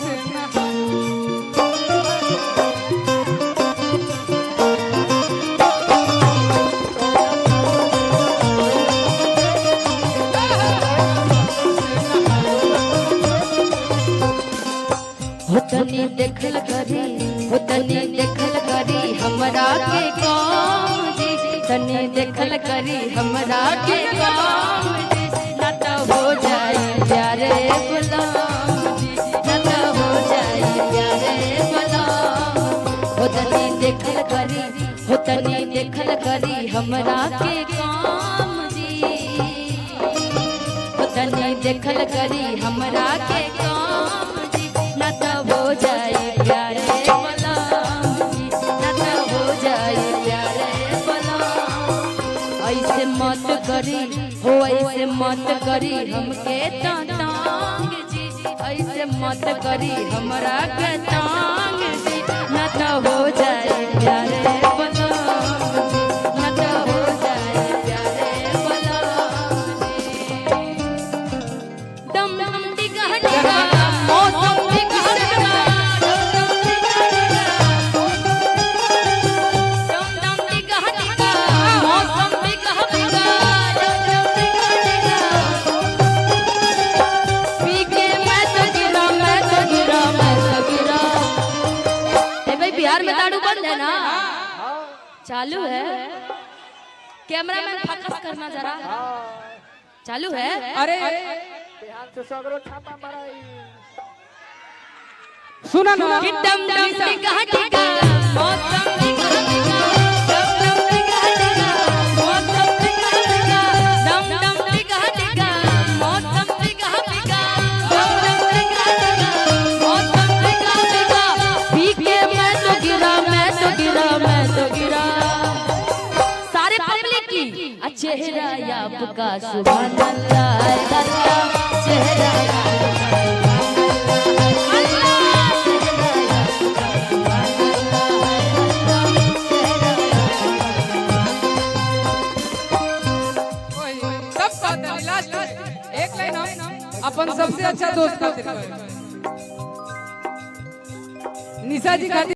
से होतनी देखल करी हमरा के काम जी, तनी देखल करी हमरा के काम जी, ना तो हो जाए प्यारे गुलाम जी, ना तो हो जाए प्यारे गुलाम। होतनी देखल करी हमरा के काम जी, होतनी देखल करी हमरा के काम जी, ना तो हो जाए प्यारे गुलाम जी, ना तो हो जाए प्यारे गुलाम। ऐसे मत करी हो ऐसे मत करी हमके तांग जी, ऐसे मत करी हमरा के तांग जी, ना तो हो जाए प्यारे गुलाम जी, ना तो हो जाए प्यारे गुलाम जी। दम दम डिगा डिगा मौसम डिगा डिगा, दम दम डिगा डिगा मौसम डिगा डिगा, दम दम डिगा डिगा। पी के मैं तो गिरा ए भाई बिहार में दारू बंद है ना? चालू है। कैमरामैन फोकस करना जरा। चालू है। अरे बिहार से सगरो छापा माराई। सुना ना कि दम दम डिगा डिगा मौसम डिगा डिगा, दम दम डिगा डिगा मौसम डिगा डिगा, दम दम डिगा डिगा मौसम डिगा डिगा, दम दम डिगा डिगा मौसम डिगा डिगा। पी के मैं तो गिरा सारे पब्लिक की चेहरा आपका सुभान अल्लाह अल्लाह, चेहरा लास्ट एक लाइन अपन सबसे अच्छा दोस्त का निशा जी खातिर